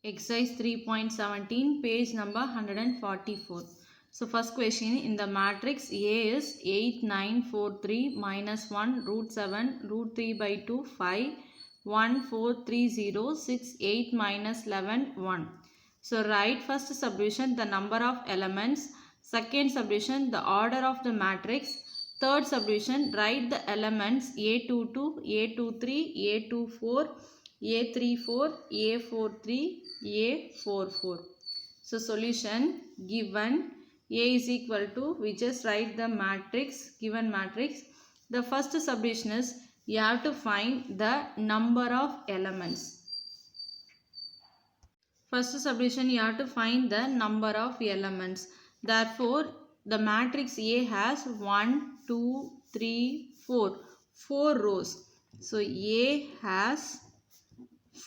Exercise 3.17, page number 144. So first question, in the matrix A is 8, 9, 4, 3, minus 1, root 7, root 3 by 2, 5, 1, 4, 3, 0, 6, 8, minus 11, 1. So write first subdivision the number of elements, second subdivision the order of the matrix, third subdivision write the elements A22, A23, A24, A34, A43, A44. So solution given A is equal to, we just write the matrix, given matrix. The first subdivision is you have to find the number of elements. First subdivision you have to find the number of elements. Therefore, the matrix A has 1, 2, 3, 4. 4 rows. So A has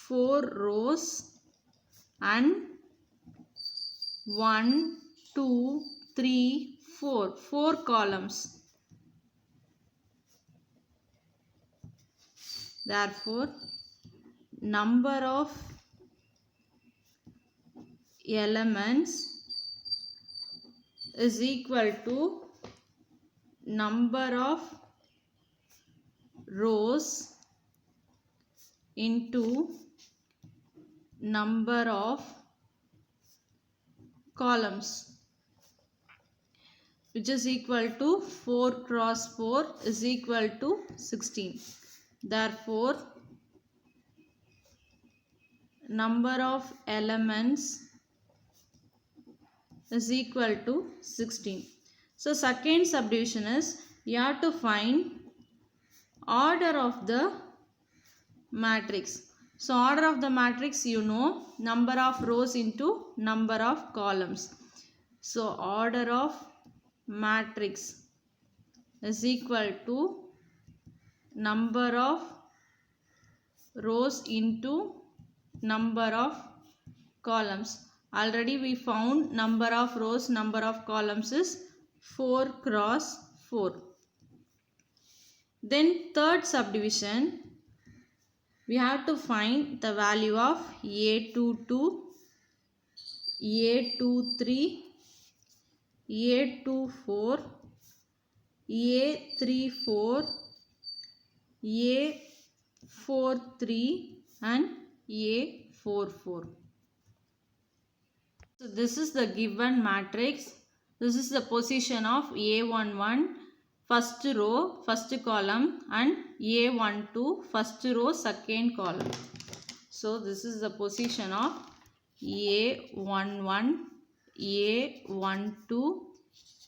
4 rows and 1, 2, 3, 4. 4 columns. Therefore, number of elements is equal to number of rows into number of columns, which is equal to 4 cross 4 is equal to 16. Therefore, number of elements is equal to 16. So second subdivision is you have to find order of the matrix. So order of the matrix, you know, number of rows into number of columns. So order of matrix is equal to number of rows into number of columns. Already we found number of rows, number of columns is 4 cross 4. Then third subdivision, we have to find the value of A22, A23, A24, A34, A43 and A44. So this is the given matrix. This is the position of A11, first row, first column, and A12, first row, second column. So this is the position of A11, A12,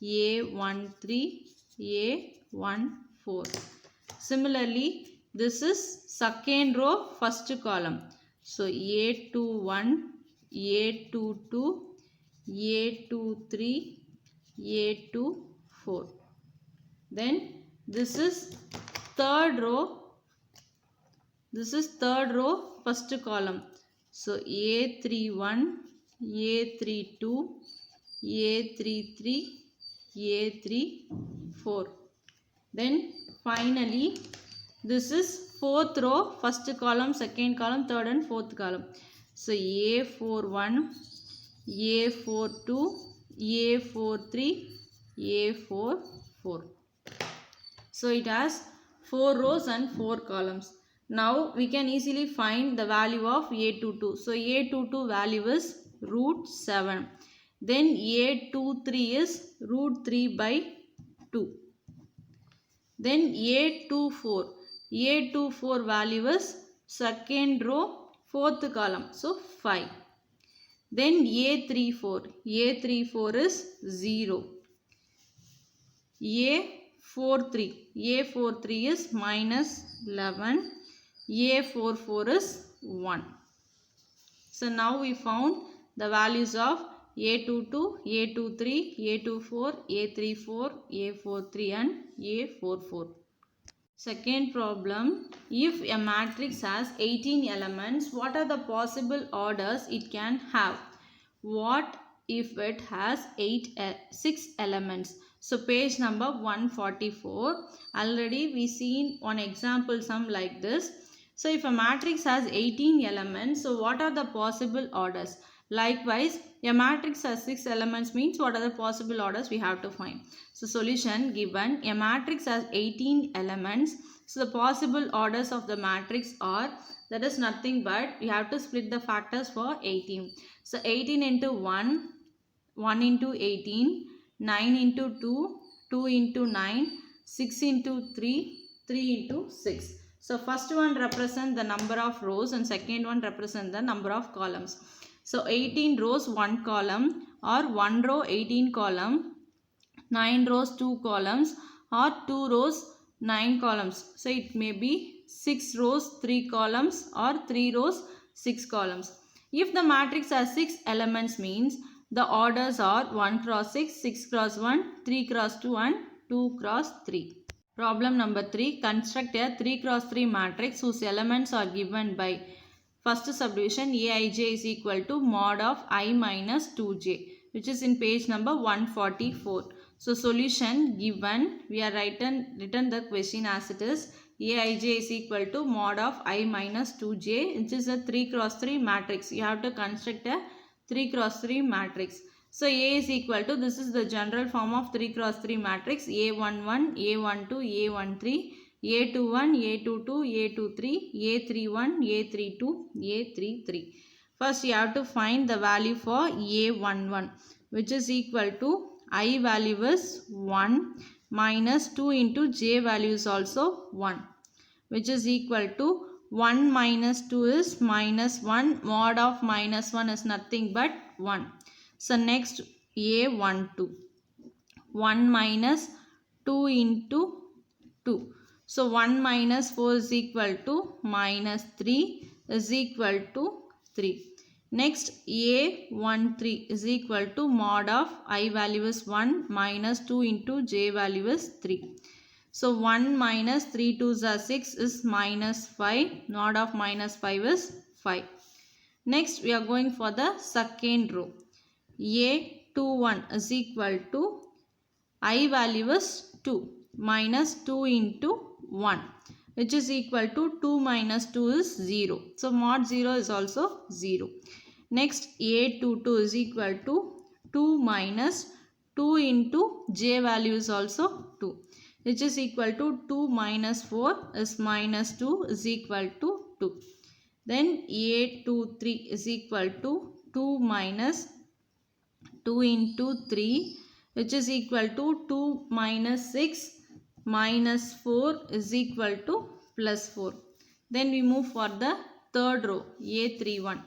A13, A14. Similarly, this is second row, first column. So A21, A22, A23, A24. Then this is third row. This is third row, first column. So A31, A32, A33, A34. Then finally, this is fourth row, first column, second column, third and fourth column. So A41, A42, A43, A44. So it has 4 rows and 4 columns. Now we can easily find the value of A22. So A22 value is root 7. Then A23 is root 3 by 2. Then A24. A24 value is second row, fourth column. So 5. Then A34. A34 is 0. A43. A43 is minus 11. A44 is 1. So now we found the values of A22, A23, A24, A34, A43 and A44. Second problem, if a matrix has 18 elements, what are the possible orders it can have? What if it has 6 elements? So page number 144. Already we seen one example sum like this. So if a matrix has 18 elements, so what are the possible orders? Likewise, a matrix has 6 elements means what are the possible orders we have to find. So solution given a matrix has 18 elements. So the possible orders of the matrix are, that is nothing but we have to split the factors for 18. So 18 into 1, 1 into 18, 9 into 2, 2 into 9, 6 into 3, 3 into 6. So first one represent the number of rows and second one represent the number of columns. So 18 rows 1 column, or 1 row 18 column, 9 rows 2 columns, or 2 rows 9 columns. So it may be 6 rows 3 columns or 3 rows 6 columns. If the matrix has 6 elements means the orders are 1 cross 6, 6 cross 1, 3 cross 2 and 2 cross 3. Problem number 3. Construct a 3 cross 3 matrix whose elements are given by first subdivision Aij is equal to mod of I minus 2j, which is in page number 144. So solution given, we are written the question as it is. Aij is equal to mod of I minus 2j, which is a 3 cross 3 matrix. You have to construct a 3 cross 3 matrix. So A is equal to, this is the general form of 3 cross 3 matrix, A11, A12, A13, A21, A22, A23, A31, A32, A33. First you have to find the value for A11, which is equal to I value is 1 minus 2 into j value is also 1, which is equal to 1 minus 2 is minus 1, mod of minus 1 is nothing but 1. So next A12, 1 minus 2 into 2. So 1 minus 4 is equal to minus 3 is equal to 3. Next A13 is equal to mod of I value is 1 minus 2 into j value is 3. So 1 minus 3 2s are 6 is minus 5. Mod of minus 5 is 5. Next we are going for the second row. A21 is equal to I value is 2 minus 2 into 1, which is equal to 2 minus 2 is 0. So mod 0 is also 0. Next A22 is equal to 2 minus 2 into j value is also 2, which is equal to 2 minus 4 is minus 2 is equal to 2. Then A23 is equal to 2 minus 2 into 3, which is equal to 2 minus 6 minus 4 is equal to plus 4. Then we move for the third row, A31.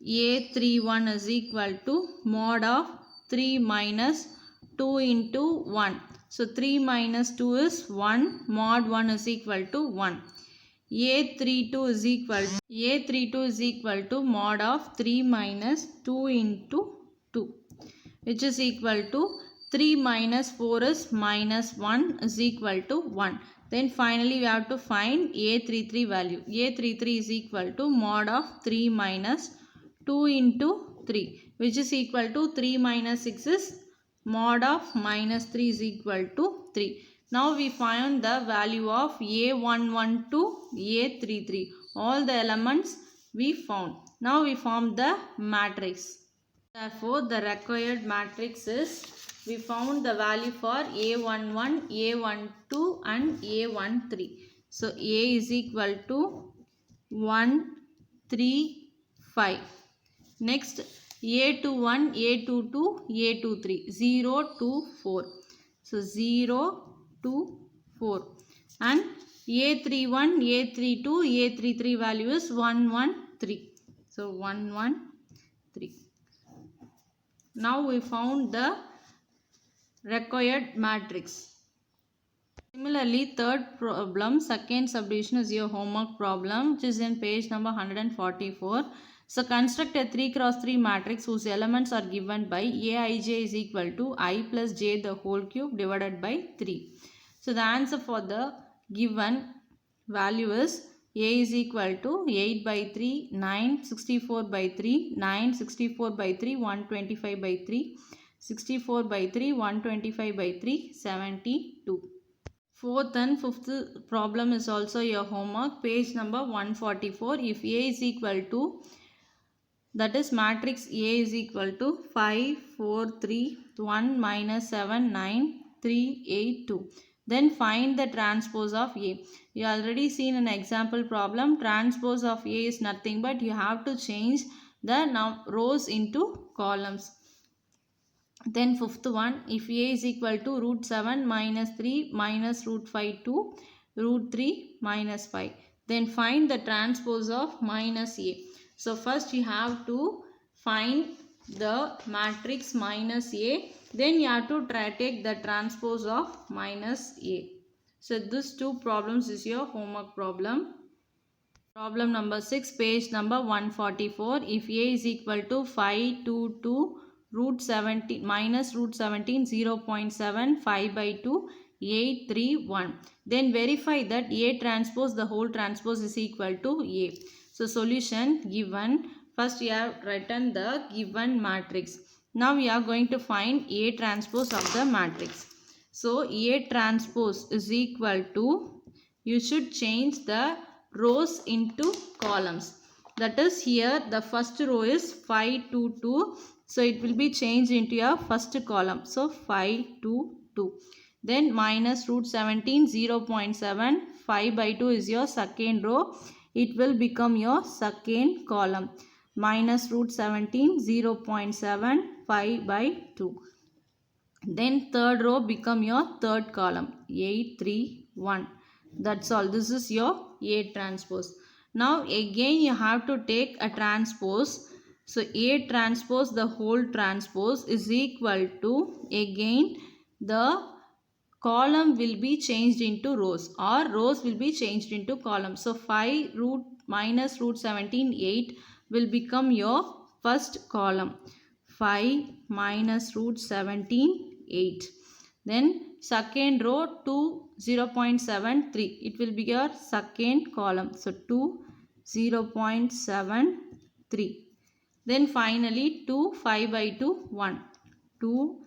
A31 is equal to mod of 3 minus 2 into 1. So 3 minus 2 is 1, mod 1 is equal to 1. A32 is equal to mod of 3 minus 2 into 2, which is equal to 3 minus 4 is minus 1 is equal to 1. Then finally we have to find A33 value. A33 is equal to mod of 3 minus 2 into 3, which is equal to 3 minus 6 is mod of minus 3 is equal to 3. Now we find the value of A11 to A33. All the elements we found. Now we form the matrix. Therefore, the required matrix is, we found the value for A11, A12 and A13. So A is equal to 1, 3, 5. Next A21, A22, A23, 0 to 4. So 0 to 4. And A31, A32, A33 value is 1, 1, 3. So 1, 1, 3. Now we found the required matrix. Similarly, third problem, second subdivision is your homework problem, which is in page number 144. So construct a 3 cross 3 matrix whose elements are given by Aij is equal to I plus j the whole cube divided by 3. So the answer for the given value is A is equal to 8 by 3, 9, 64 by 3, 9, 64 by 3, 125 by 3, 64 by 3, 125 by 3, 72. Fourth and fifth problem is also your homework. Page number 144. If A is equal to, that is matrix A is equal to 5, 4, 3, 1, minus 7, 9, 3, 8, 2. Then find the transpose of A. You already seen an example problem. Transpose of A is nothing but you have to change the rows into columns. Then fifth one, if A is equal to root 7 minus 3 minus root 5 to root 3 minus 5. Then find the transpose of minus A. So first you have to find the matrix minus A. Then you have to take the transpose of minus A. So these two problems is your homework problem. Problem number 6, page number 144. If A is equal to 5, 2, 2, root 17 minus root 17 0.7 5 by 2 8 3 1, then verify that A transpose the whole transpose is equal to A. So solution given, first you have written the given matrix. Now we are going to find A transpose of the matrix. So A transpose is equal to, you should change the rows into columns. That is, here the first row is 5 2 2. So it will be changed into your first column. So 5 2 2. Then minus root 17 0.7 5 by 2 is your second row. It will become your second column. Minus root 17 0.7 5 by 2. Then third row become your third column. 8 3 1. That's all. This is your A transpose. Now again you have to take a transpose. So A transpose the whole transpose is equal to, again the column will be changed into rows or rows will be changed into columns. So 5 root minus root 17 8 will become your first column. 5 minus root 17 8. Then second row 2 0.73. It will be your second column. So 2 0.73. Then finally 2 5 by 2 1. 2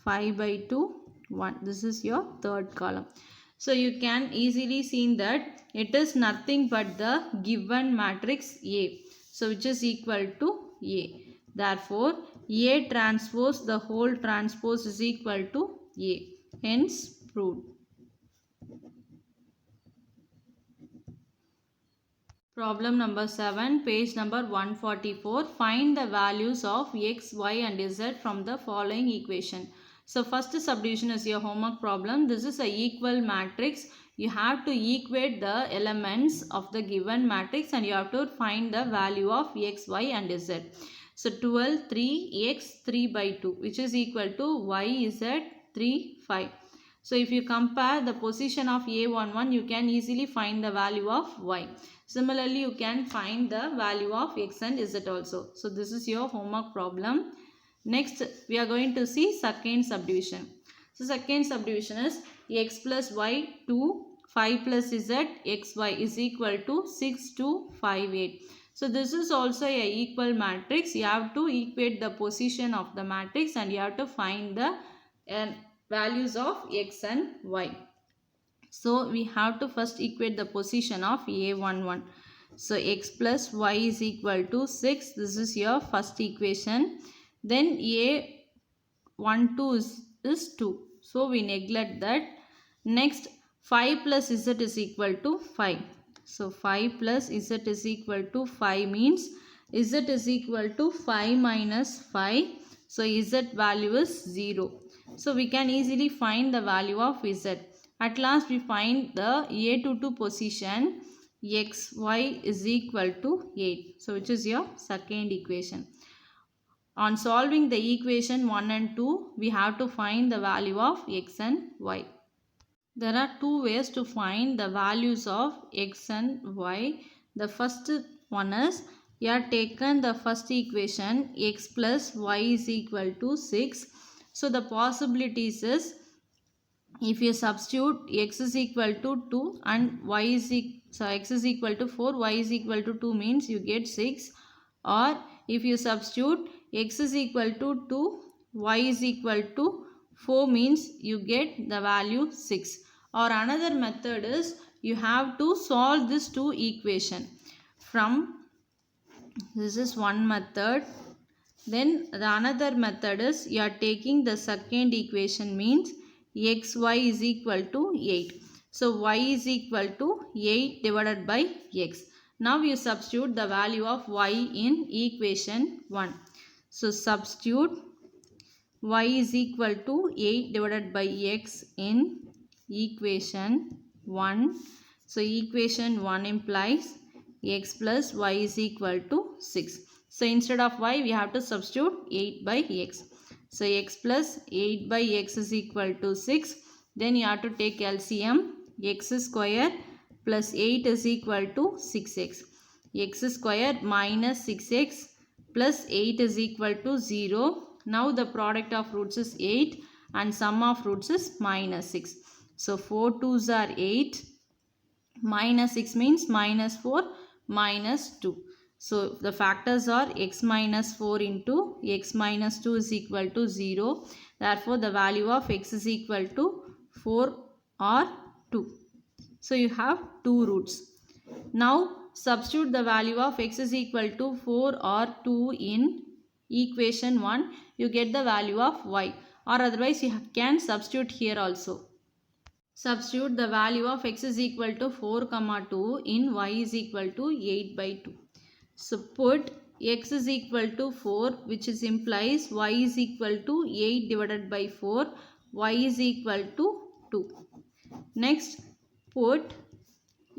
5 by 2 1. This is your third column. So you can easily see that it is nothing but the given matrix A. So which is equal to A. Therefore A transpose the whole transpose is equal to A. Hence proved. Problem number 7, page number 144. Find the values of x, y and z from the following equation. So first subdivision is your homework problem. This is a equal matrix. You have to equate the elements of the given matrix and you have to find the value of x, y and z. So 12, 3, x 3 by 2 which is equal to y, z 3, 5. So if you compare the position of A11, you can easily find the value of y. Similarly, you can find the value of x and z also. So this is your homework problem. Next, we are going to see second subdivision. So second subdivision is x plus y 2, 5 plus z, xy is equal to 6 2 5 8. So this is also a equal matrix. You have to equate the position of the matrix and you have to find the values of x and y. So we have to first equate the position of A11. So x plus y is equal to 6. This is your first equation. Then A12 is 2. So we neglect that. Next 5 plus z is equal to 5. So 5 plus z is equal to 5 means z is equal to 5 minus 5. So z value is 0. So we can easily find the value of z. At last we find the A22 position, x, y is equal to 8. So which is your second equation. On solving the equation 1 and 2, we have to find the value of x and y. There are two ways to find the values of x and y. The first one is, you have taken the first equation, x plus y is equal to 6. So the possibilities is, if you substitute x is equal to 2 and x is equal to 4, y is equal to 2 means you get 6. Or if you substitute x is equal to 2, y is equal to 4 means you get the value 6. Or another method is you have to solve this two equation. From this is one method. Then the another method is you are taking the second equation, means xy is equal to 8. So y is equal to 8 divided by x. Now you substitute the value of y in equation 1. So substitute y is equal to 8 divided by x in equation 1. So equation 1 implies x plus y is equal to 6. So instead of y we have to substitute 8 by x. So x plus 8 by x is equal to 6. Then you have to take LCM. X square plus 8 is equal to 6x. X square minus 6x plus 8 is equal to 0. Now the product of roots is 8 and sum of roots is minus 6. So 4 2s are 8. Minus 6 means minus 4 minus 2. So the factors are x minus 4 into x minus 2 is equal to 0. Therefore the value of x is equal to 4 or 2. So you have two roots. Now substitute the value of x is equal to 4 or 2 in equation 1. You get the value of y, or otherwise you can substitute here also. Substitute the value of x is equal to 4 comma 2 in y is equal to 8 by 2. So put x is equal to 4, which is implies y is equal to 8 divided by 4. Y is equal to 2. Next put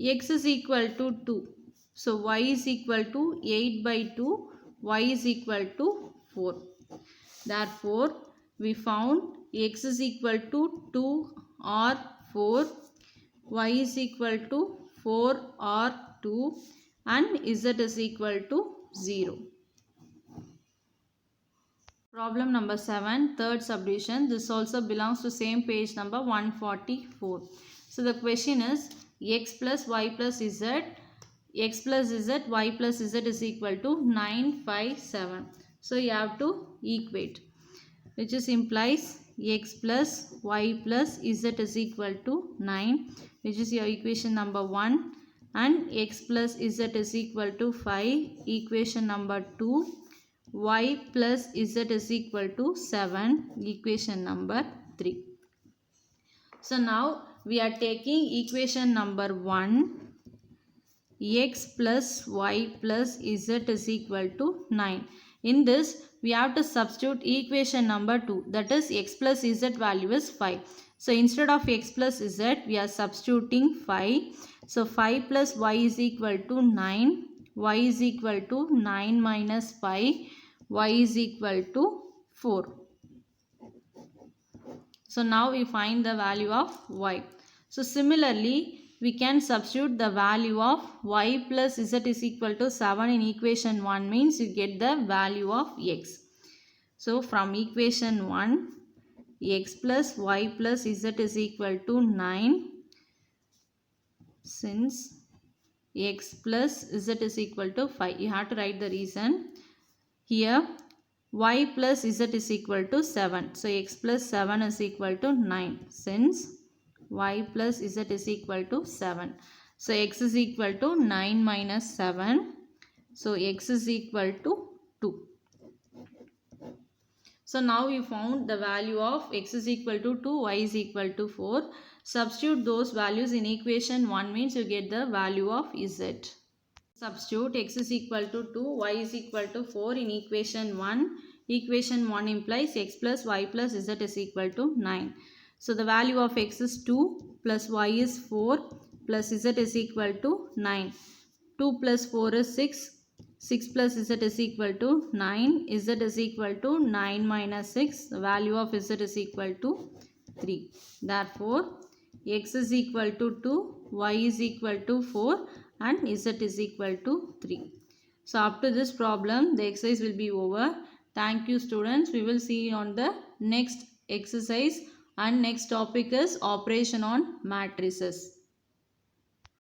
x is equal to 2. So y is equal to 8 by 2. Y is equal to 4. Therefore we found x is equal to 2 or 4, y is equal to 4 or 2, and z is equal to 0. Problem number 7, third subdivision. This also belongs to same page number 144. So the question is x plus y plus z, x plus z, y plus z is equal to 9, 5, 7. So you have to equate, which is implies x plus y plus z is equal to 9, which is your equation number 1, and x plus z is equal to 5, equation number 2, y plus z is equal to 7, equation number 3. So now we are taking equation number 1, x plus y plus z is equal to 9. In this we have to substitute equation number 2, that is x plus z value is 5. So instead of x plus z we are substituting 5. So 5 plus y is equal to 9. Y is equal to 9 minus 5. Y is equal to 4. So now we find the value of y. So similarly we can substitute the value of y plus z is equal to 7 in equation 1, means you get the value of x. So from equation 1, x plus y plus z is equal to 9. Since x plus z is equal to 5, you have to write the reason. Here y plus z is equal to 7. So x plus 7 is equal to 9. Since y plus z is equal to 7. So x is equal to 9 minus 7. So x is equal to 2. So now we found the value of x is equal to 2, y is equal to 4. Substitute those values in equation 1, means you get the value of z. Substitute x is equal to 2, y is equal to 4 in equation 1. Equation 1 implies x plus y plus z is equal to 9. So the value of x is 2 plus y is 4 plus z is equal to 9. 2 plus 4 is 6. 6 plus z is equal to 9. Z is equal to 9 minus 6. The value of z is equal to 3. Therefore, x is equal to 2, y is equal to 4 and z is equal to 3. So up to this problem, the exercise will be over. Thank you students. We will see you on the next exercise. And next topic is operation on matrices.